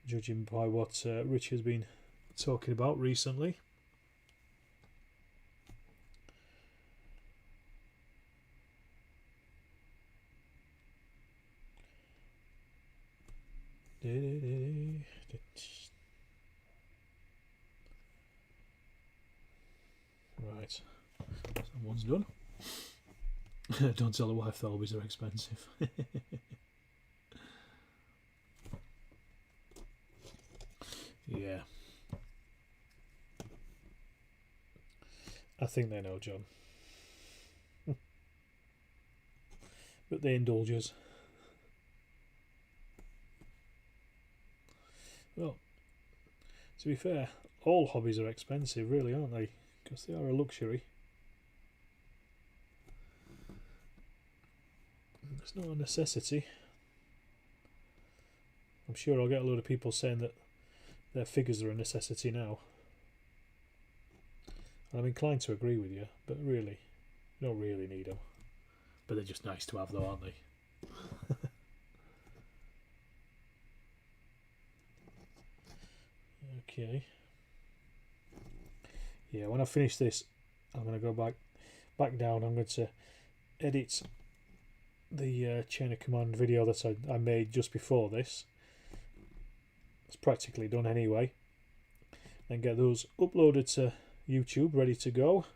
Judging by what Rich has been talking about recently. Right, someone's done. Don't tell the wife the hobbies are expensive. Yeah, I think they know, John. But they indulge us. Well, to be fair, all hobbies are expensive, really, aren't they? Because they are a luxury. It's not a necessity. I'm sure I'll get a load of people saying that their figures are a necessity now. I'm inclined to agree with you, but really, you don't really need them. But they're just nice to have, though, aren't they? Okay. Yeah, when I finish this, I'm going to go back down. I'm going to edit the chain of command video that I made just before this. It's practically done anyway. Then get those uploaded to YouTube, ready to go.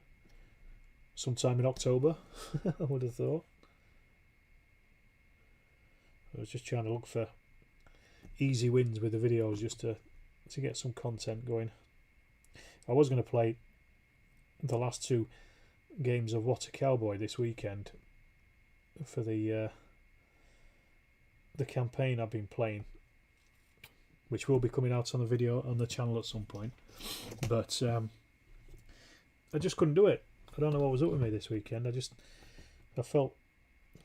Sometime in October, I would have thought. I was just trying to look for easy wins with the videos, just to get some content going. I was going to play the last two games of What a Cowboy this weekend for the campaign I've been playing, which will be coming out on the video on the channel at some point. But I just couldn't do it. I don't know what was up with me this weekend. I felt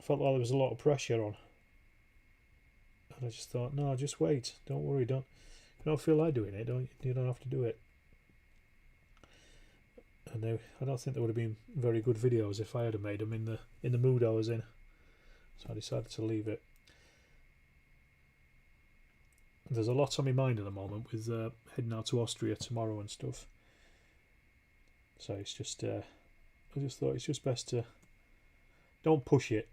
like there was a lot of pressure on, and I just thought, no, just wait. Don't worry. If you don't feel like doing it, you don't have to do it. And I don't think there would have been very good videos if I had made them in the mood I was in. So I decided to leave it. There's a lot on my mind at the moment with heading out to Austria tomorrow and stuff. So it's just, I just thought it's just best to don't push it.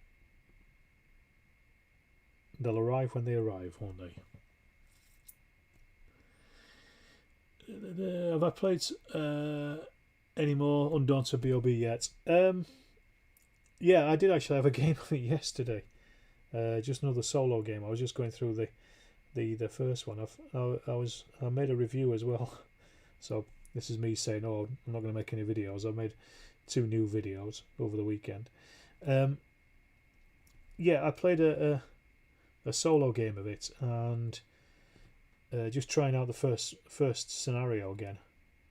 They'll arrive when they arrive, won't they? Have I played any more Undaunted BOB yet? Yeah, I did actually have a game of it yesterday. Just another solo game. I was just going through the first one. I made a review as well. So this is me saying, oh, I'm not going to make any videos. I made 2 new videos over the weekend. Yeah, I played a solo game of it, and just trying out the first scenario again,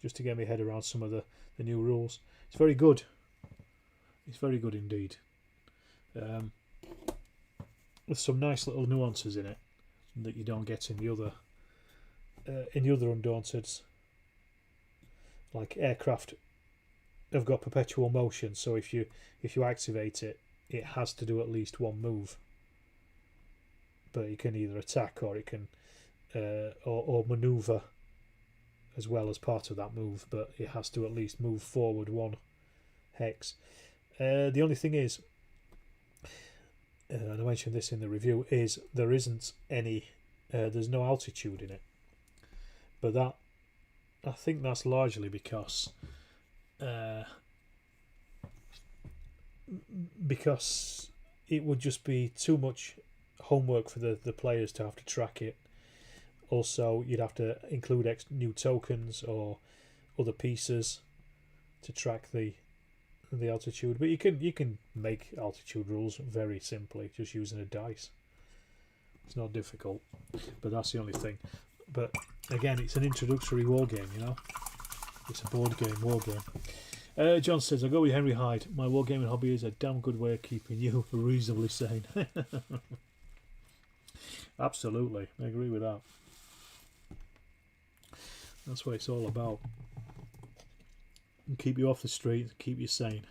just to get my head around some of the new rules. It's very good. It's very good indeed. Um, with some nice little nuances in it that you don't get in the other Undaunted. Like aircraft have got perpetual motion, so if you activate it, it has to do at least one move. But it can either attack or it can or maneuver as well as part of that move, but it has to at least move forward one hex. The only thing is, and I mentioned this in the review, is there isn't any, there's no altitude in it. But that, I think that's largely because it would just be too much homework for the players to have to track it. Also, you'd have to include new tokens or other pieces to track the altitude. But you can make altitude rules very simply, just using a dice. It's not difficult, but that's the only thing. But again, it's an introductory war game, you know. It's a board game, war game. John says, I go with Henry Hyde. My wargaming hobby is a damn good way of keeping you reasonably sane. Absolutely, I agree with that. That's what it's all about. And keep you off the street, keep you sane.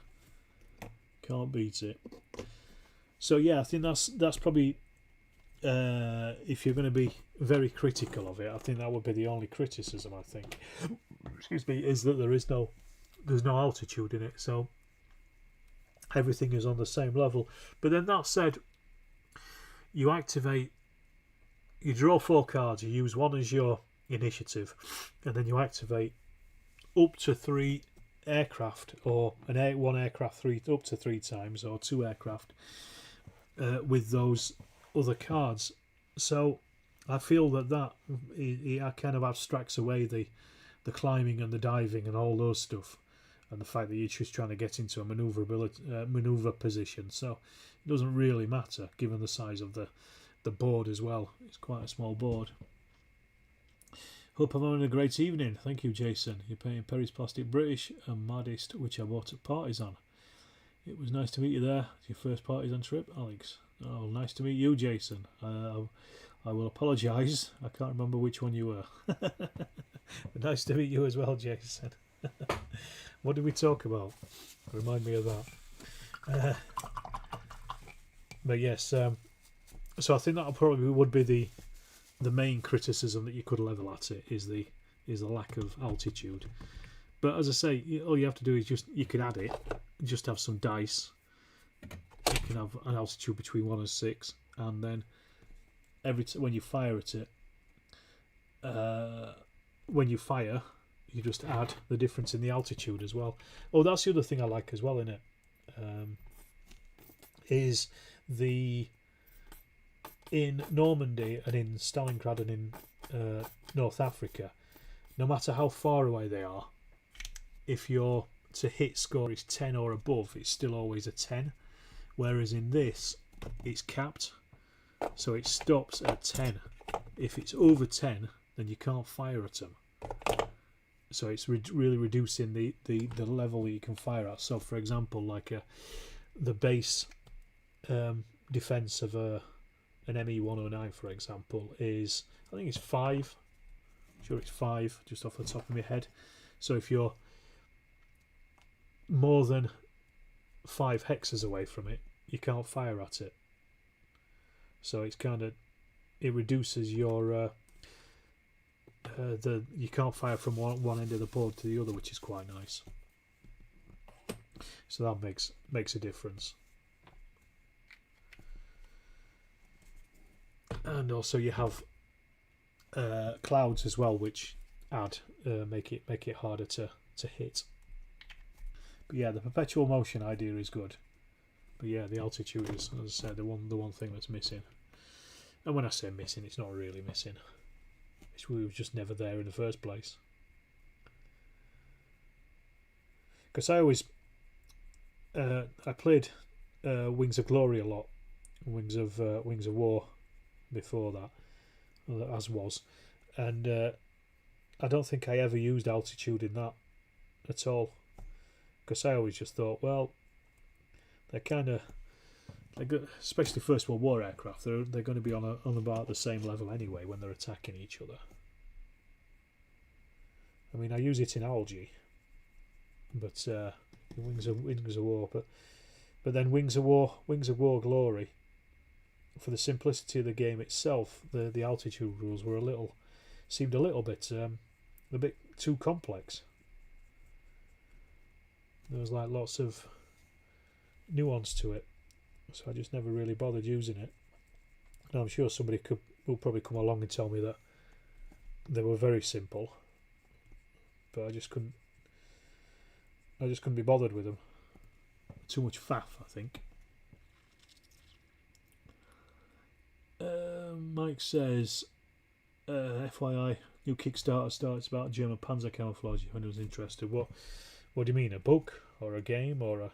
Can't beat it. So yeah, I think that's probably, if you're going to be very critical of it, I think that would be the only criticism, I think. Excuse me, is that there's no altitude in it, so everything is on the same level. But then that said, you draw 4 cards, you use one as your initiative, and then you activate up to 3 aircraft, or one aircraft up to 3 times, or 2 aircraft with those other cards. So I feel that it kind of abstracts away the climbing and the diving and all those stuff, and the fact that you're just trying to get into a maneuver position. So it doesn't really matter given the size of the board as well. It's quite a small board. Hope I'm having a great evening. Thank you, Jason. You're paying Perry's Plastic British and Maddist, which I bought at Partisan. It was nice to meet you there. It's your first Partisan trip, Alex. Oh, nice to meet you, Jason. I will apologise. I can't remember which one you were. But nice to meet you as well, Jason. What did we talk about? Remind me of that. But yes, so I think that probably would be the main criticism that you could level at it, is the lack of altitude. But as I say, all you have to do is you can add it, just have some dice. You can have an altitude between 1 and 6, and then when you fire at it, when you fire, you just add the difference in the altitude as well. Oh, that's the other thing I like as well in it, is in Normandy and in Stalingrad and in North Africa, no matter how far away they are, if your to hit score is 10 or above, it's still always a 10. Whereas in this, it's capped, so it stops at 10. If it's over 10, then you can't fire at them. So it's really reducing the level that you can fire at. So for example, like the base defense of an ME-109, for example, is, I think it's 5. I'm sure it's 5, just off the top of my head. So if you're more than 5 hexes away from it, you can't fire at it. So it's it reduces your you can't fire from one end of the board to the other, which is quite nice. So that makes a difference. And also you have clouds as well, which make it harder to hit. But yeah, the perpetual motion idea is good. But yeah, the altitude is, as I said, the one thing that's missing. And when I say missing, it's not really missing. We were just never there in the first place. Because I always I played Wings of Glory a lot, Wings of War before that, as was, and I don't think I ever used altitude in that at all. Because I always just thought, well, they're kind of especially First World War aircraft, they're going to be on about the same level anyway when they're attacking each other. I mean, I use it in Algae, but Wings of War, but then Wings of War Glory, for the simplicity of the game itself, the altitude rules were seemed a little bit too complex. There was like lots of nuance to it, so I just never really bothered using it. Now I'm sure somebody will probably come along and tell me that they were very simple, but I just couldn't be bothered with them. Too much faff, I think. Mike says, FYI, new Kickstarter starts about German Panzer camouflage. If anyone's interested, what do you mean? A book or a game or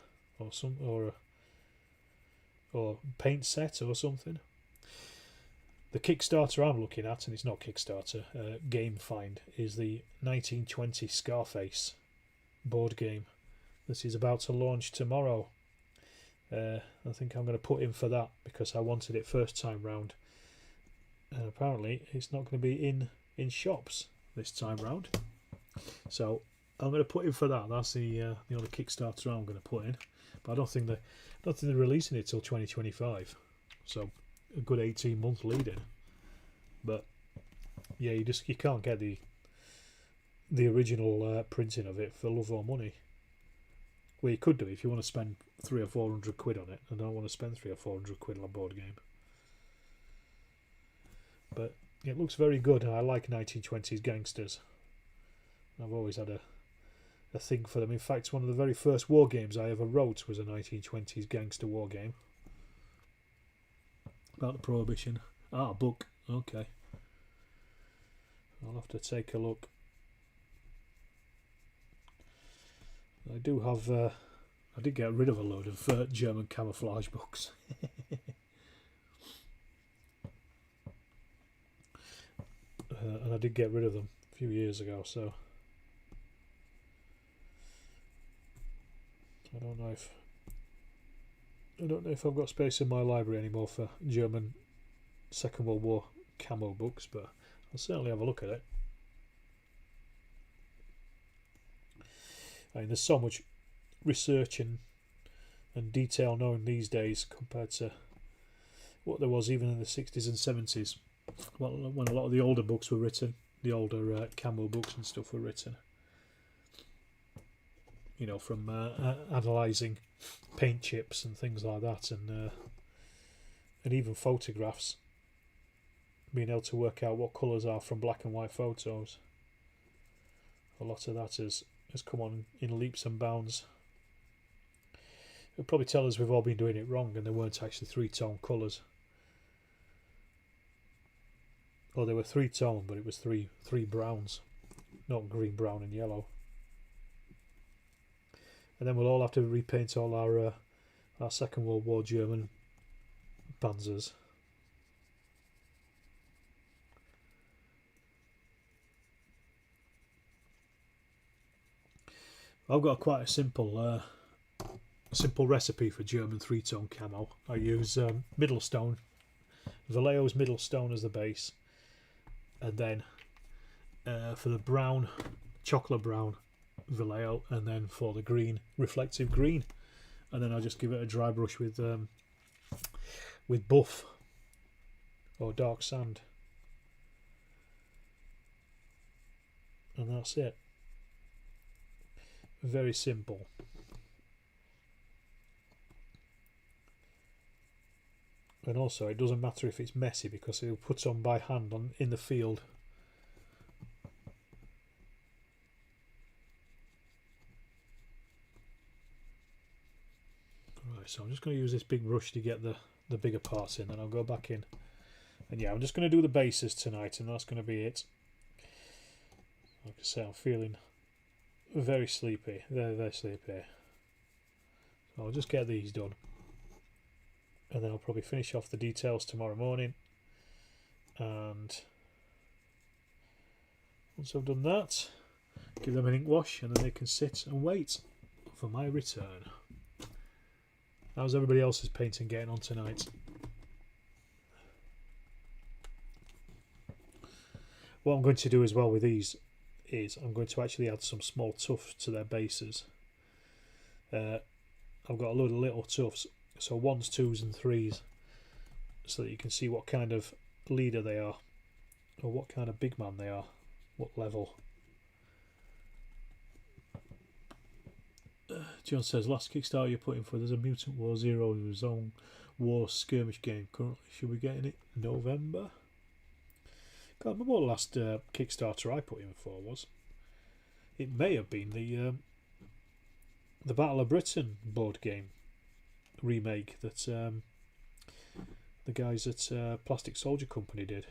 paint set or something? The Kickstarter I'm looking at, and it's not Kickstarter, Game Find, is the 1920 Scarface board game. This is about to launch tomorrow. I think I'm going to put in for that because I wanted it first time round. And apparently it's not going to be in shops this time round. So I'm going to put in for that. That's the only Kickstarter I'm going to put in. But I don't think they're releasing it till 2025. So a good 18-month lead in. But yeah, you can't get the original printing of it for love or money. Well, you could do if you want to spend 300 or 400 quid on it. I don't want to spend 300 or 400 quid on a board game. But it looks very good, and I like 1920s gangsters. I've always had a thing for them. In fact, one of the very first war games I ever wrote was a 1920s gangster war game about the Prohibition. Ah, a book. Okay. I'll have to take a look. I do have. I did get rid of a load of German camouflage books. And I did get rid of them a few years ago, so I don't know if I've got space in my library anymore for German Second World War camo books, but I'll certainly have a look at it. I mean, there's so much research and detail known these days compared to what there was even in the 60s and 70s. Well, when a lot of the older books were written, the older camo books and stuff were written, you know, from analysing paint chips and things like that, and even photographs, being able to work out what colours are from black and white photos. A lot of that has come on in leaps and bounds. It'll probably tell us we've all been doing it wrong and there weren't actually three-tone colours. Or they were three-tone, but it was three browns, not green, brown and yellow. And then we'll all have to repaint all our Second World War German panzers. I've got quite a simple recipe for German three-tone camo. I use Middlestone, Vallejo's Middlestone as the base, and then for the brown, chocolate brown, Vallejo, and then for the green, reflective green, and then I'll just give it a dry brush with buff or dark sand, and that's it. Very simple. And also it doesn't matter if it's messy because it will put on by hand in the field. Right, so I'm just going to use this big brush to get the bigger parts in, then I'll go back in. And yeah, I'm just going to do the bases tonight, and that's going to be it. Like I say, I'm feeling very sleepy, very sleepy. So I'll just get these done, and then I'll probably finish off the details tomorrow morning. And once I've done that, give them an ink wash, and then they can sit and wait for my return. How's everybody else's painting getting on tonight? What I'm going to do as well with these is I'm going to actually add some small tufts to their bases. I've got a load of little tufts, so 1s, 2s and 3s, so that you can see what kind of leader they are, or what kind of big man they are, what level. John says, last Kickstarter you're putting for, there's a Mutant War Zero Zone War skirmish game currently. Should we get in it November? Can't remember what the last Kickstarter I put in for was. It may have been the Battle of Britain board game remake that the guys at Plastic Soldier Company did,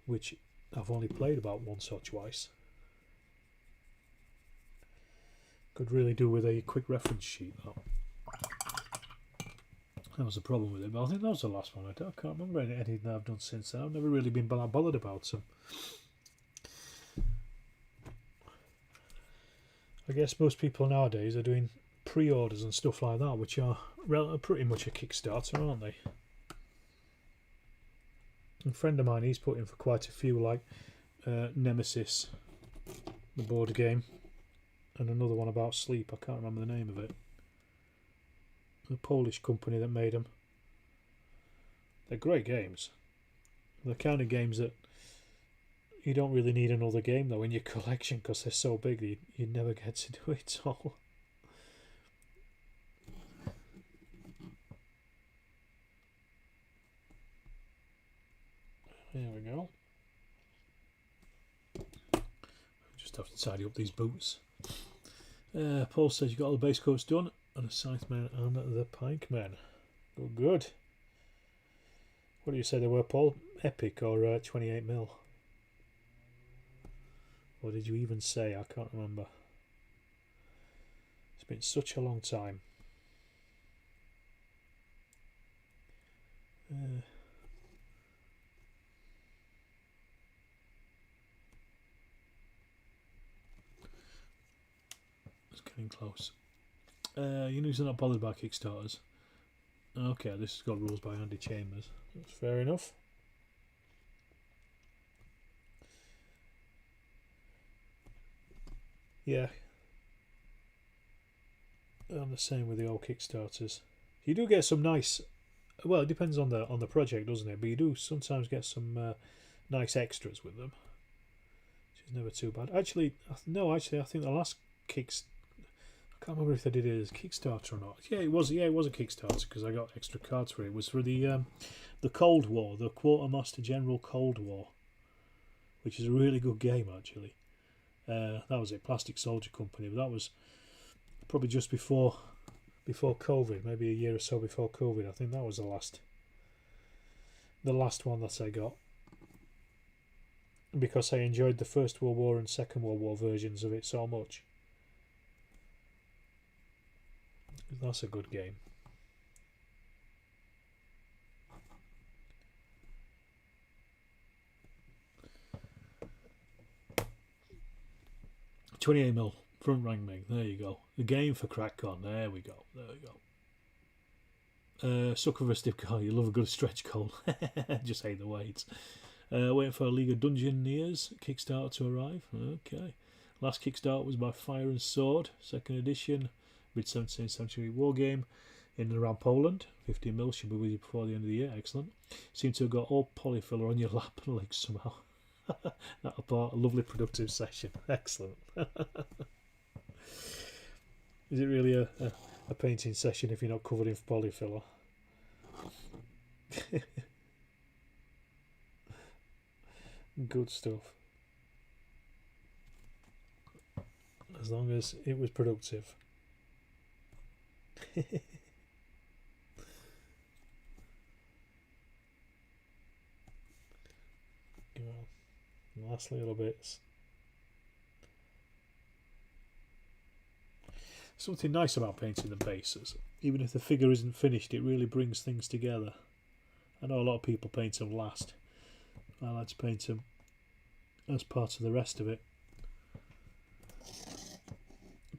which I've only played about once or twice. Could really do with a quick reference sheet though. That was the problem with it, but I think that was the last one I did. I can't remember anything that I've done since then. I've never really been bothered about them. I guess most people nowadays are doing pre-orders and stuff like that, which are pretty much a Kickstarter, aren't they? A friend of mine, he's put in for quite a few, like Nemesis, the board game, and another one about sleep. I can't remember the name of it. The Polish company that made them. They're great games. They're the kind of games that you don't really need another game though in your collection, because they're so big that you never get to do it all. There we go. Just have to tidy up these boots. Paul says you got all the base coats done, and a Scythemen and the Pikemen. Good, good. What do you say they were, Paul? Epic or 28mm? What did you even say? I can't remember. It's been such a long time. It's getting close. You know, you're not bothered by Kickstarters. Okay, this has got rules by Andy Chambers. That's fair enough. Yeah, I'm the same with the old Kickstarters. You do get some nice. Well, it depends on the project, doesn't it? But you do sometimes get some nice extras with them, which is never too bad. Actually, no. Actually, I think the last I can't remember if they did it as Kickstarter or not. Yeah, it was. Yeah, it was a Kickstarter because I got extra cards for it. It was for the Cold War, the Quartermaster General Cold War, which is a really good game actually. That was it, Plastic Soldier Company. But that was probably just before COVID, maybe a year or so before COVID. I think that was the last one that I got, because I enjoyed the First World War and Second World War versions of it so much. That's a good game. $28mm front rank mig. There you go. The game for CrackCon. There we go. There we go. Sucker for a stiff car. You love a good stretch goal. Just hate the weights. Waiting for a League of Dungeoneers Kickstarter to arrive. Okay. Last Kickstarter was by Fire and Sword, 2nd edition, mid-17th century war game in and around Poland. 15mm should be with you before the end of the year. Excellent. Seem to have got all polyfiller on your lap and legs somehow. That'll part a lovely productive session. Excellent. Is it really a painting session if you're not covered in polyfiller? Good stuff. As long as it was productive. Last little bits. Something nice about painting the bases. Even if the figure isn't finished, it really brings things together. I know a lot of people paint them last. I like to paint them as part of the rest of it.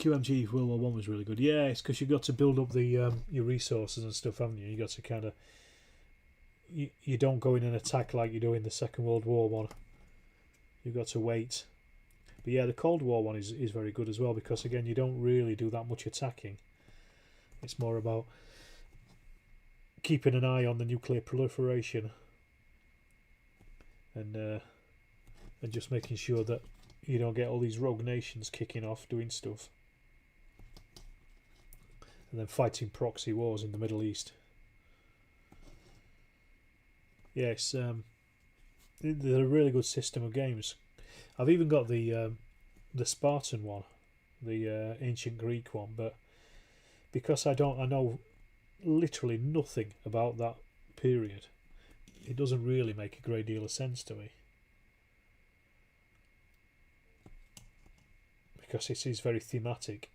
QMG World War One was really good. Yeah, it's because you've got to build up the your resources and stuff, haven't you? You got to kind of you don't go in and attack like you do in the Second World War one. You've got to wait. But yeah, the Cold War one is very good as well, because again you don't really do that much attacking. It's more about keeping an eye on the nuclear proliferation and just making sure that you don't get all these rogue nations kicking off doing stuff, and then fighting proxy wars in the Middle East. Yes, they're a really good system of games. I've even got the Spartan one, the ancient Greek one, but because I know literally nothing about that period, it doesn't really make a great deal of sense to me, because it is very thematic,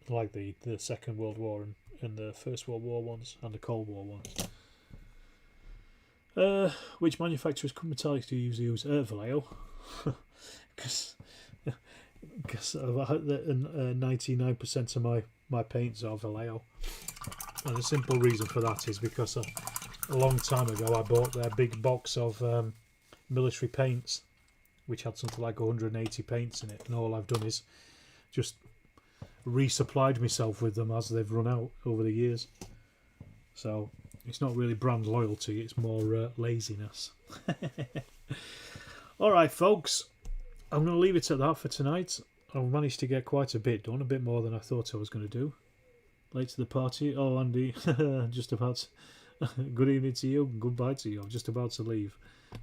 like the Second World War and the First World War ones and the Cold War ones. Which manufacturers come metallics do you use? Vallejo, because 99% of my paints are Vallejo, and the simple reason for that is because a long time ago I bought their big box of military paints, which had something like 180 paints in it, and all I've done is just resupplied myself with them as they've run out over the years. So it's not really brand loyalty, it's more laziness. Alright folks, I'm going to leave it at that for tonight. I've managed to get quite a bit done, a bit more than I thought I was going to do. Late to the party. Oh Andy, just about good evening to you, goodbye to you. I'm just about to leave.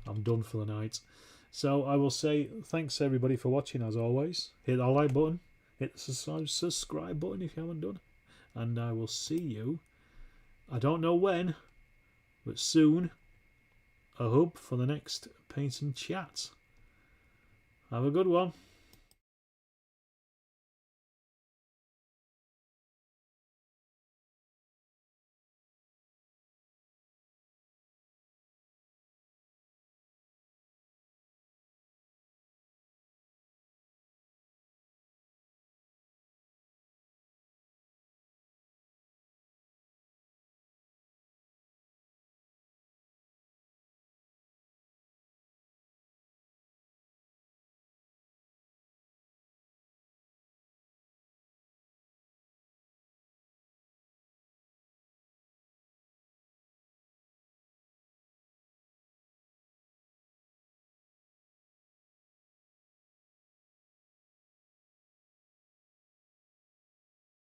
I'm done for the night. So I will say thanks everybody for watching as always. Hit that like button, hit the subscribe button if you haven't done, and I will see you, I don't know when, but soon, I hope, for the next painting chat. Have a good one.